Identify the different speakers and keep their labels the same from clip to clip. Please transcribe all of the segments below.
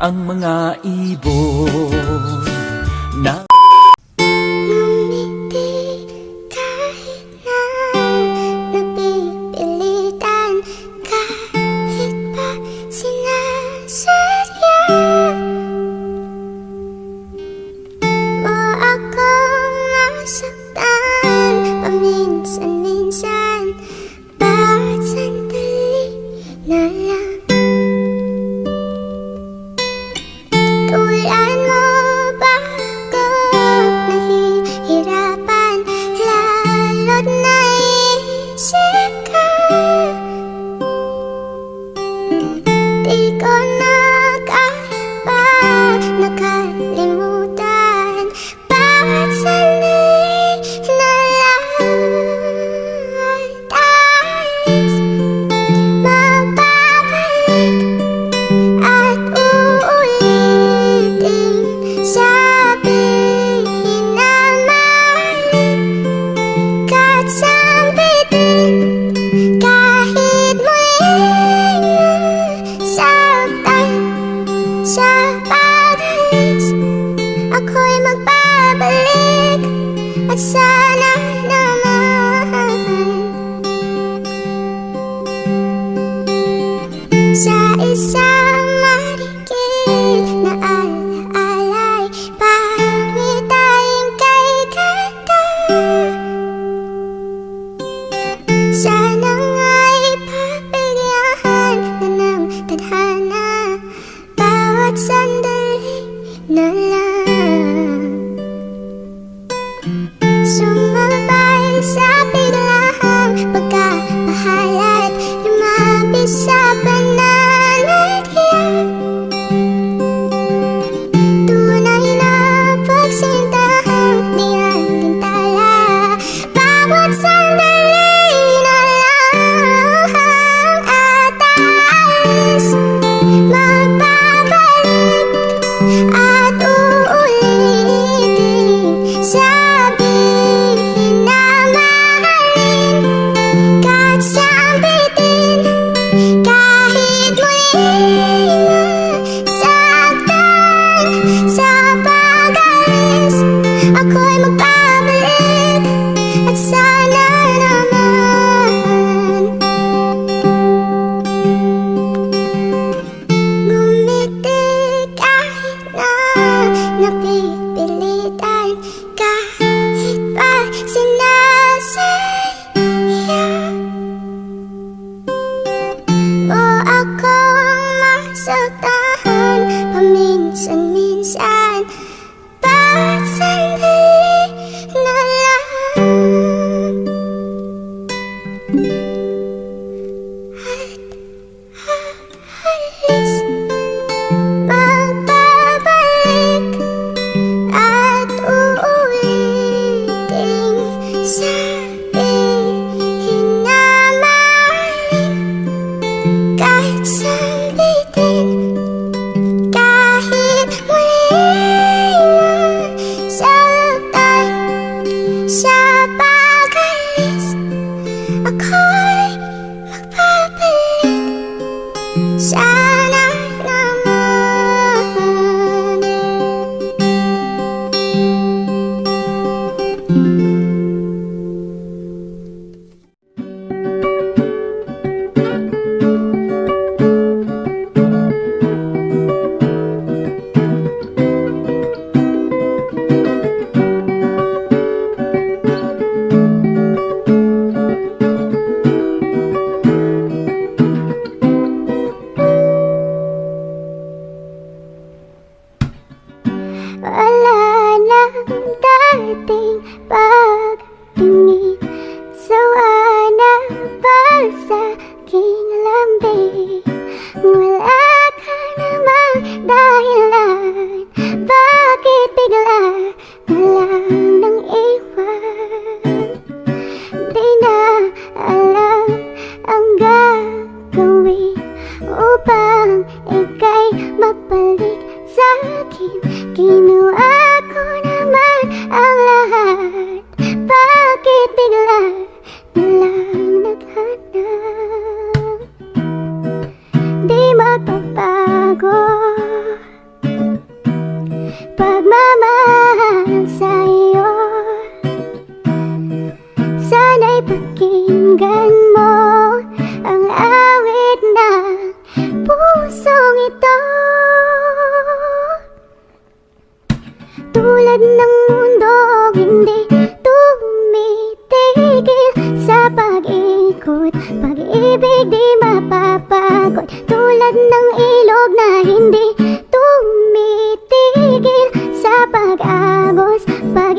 Speaker 1: ang mga ibon na
Speaker 2: ngumiti kahit na napipilitan, kahit pa sinasadya mo akong masaktan paminsan-minsan. Bawat sandali na lang tulan mo ba ako nahihirapan, lalo't naisip ka. Di ko na kaya pa nakalimutan bawat sandali na lang.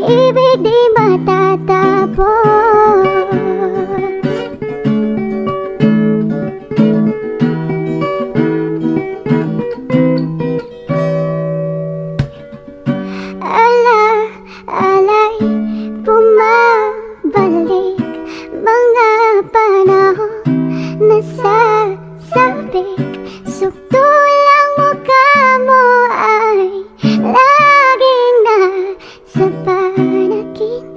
Speaker 2: pag-ibig di matatapos. Alay, bumabalik mga panahon nasasabik. Sukdulang mukha mo ay laging nasa panaginip.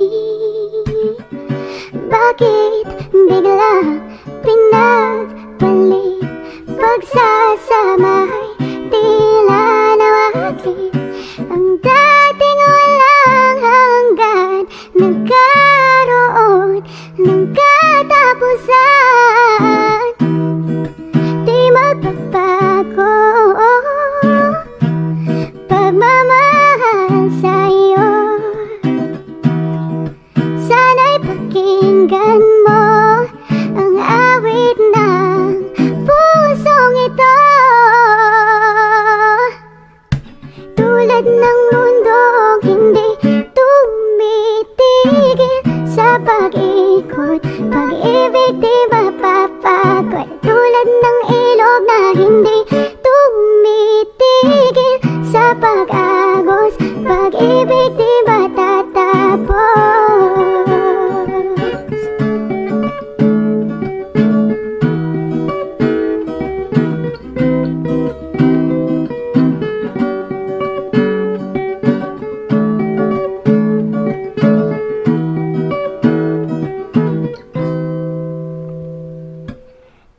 Speaker 2: Bakit biglang pinagpalit? Pagsasamay tila nawaglit. Ang dating walang hanggan nagkaroon ng katapusan. Di magbabago pagmamahal sa'yo. Sana'y pakinggan mo ang awit ng pusong ito. Tulad ng mundong hindi tumitigil sa pag-ikot, pag-ibig di mapapagod. Tulad ng ilog na hindi tumitigil sa pag-agos, pag-ibig di matatapos.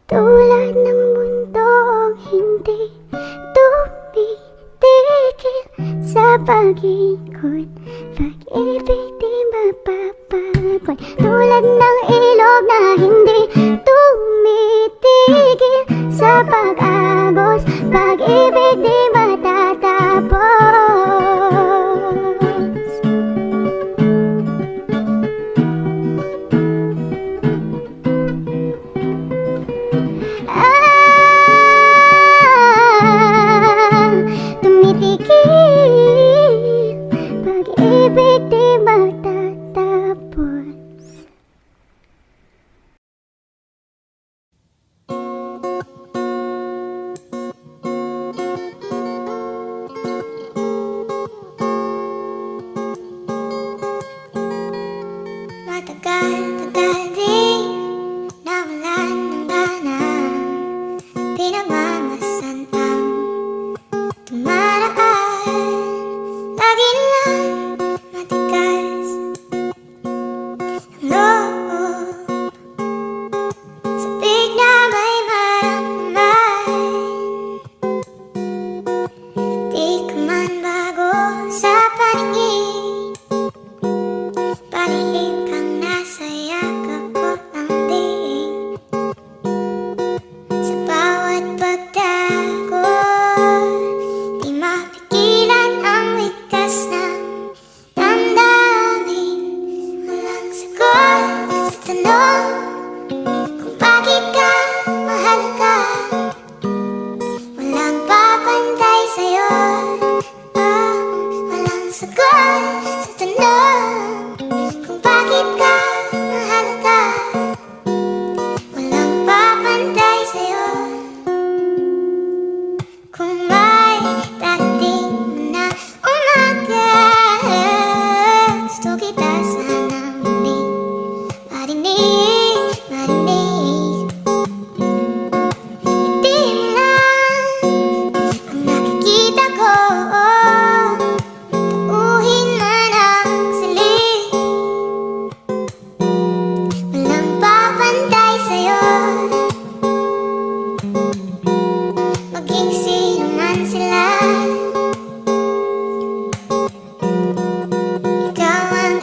Speaker 2: Tulad ng mundong hindi tumitigil sa pag-ikot, pag-ibig di mapapagod. Tulad ng ilog na hindi tumitigil sa pag-agos, pag-ibig di matatapos. Tumitigil, pag-ibig di matatapos. Matagal-tagal din nawalan ng gana, pinagmamasan ang tumaraan. Lagi lang matigas ang loob, sabik na may maramdaman. Di ka man bago sa paningin, palihim kang nasa yakap ko ng diin. Sa bawat pagdago, di mapigilan ang wikas ng damdamin. Walang sagot sa tanong kung bakit ka mahalaga. Walang papantay sa'yo. Walang sagot sa tanong kung bakit ka mahalaga. Walang papantay sa'yo. Kung may dating na umaga, gusto kita sanang marinig. Hindi mo lang ang nakikita ko, tauhin man ang siling. Walang papantay sa'yo, maging sino man sila. Ikaw ang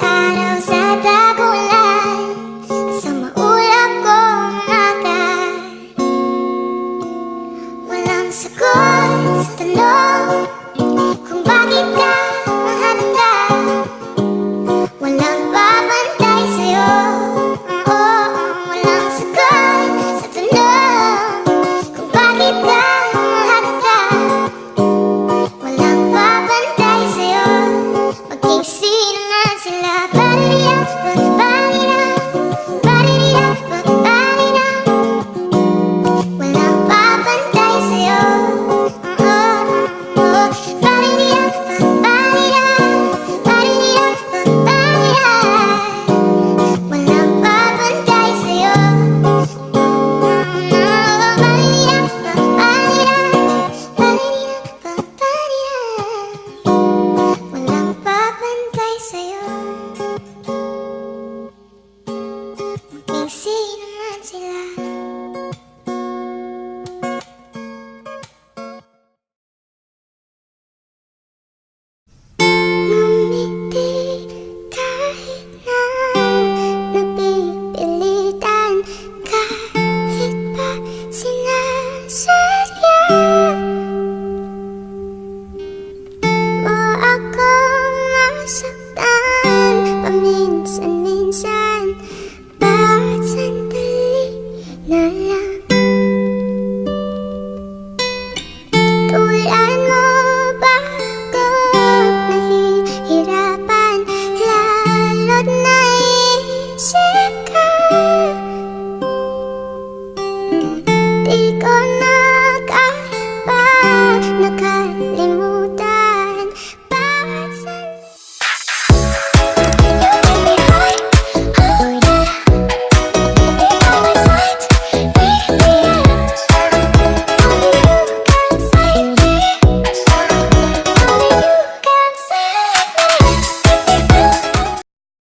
Speaker 2: minsan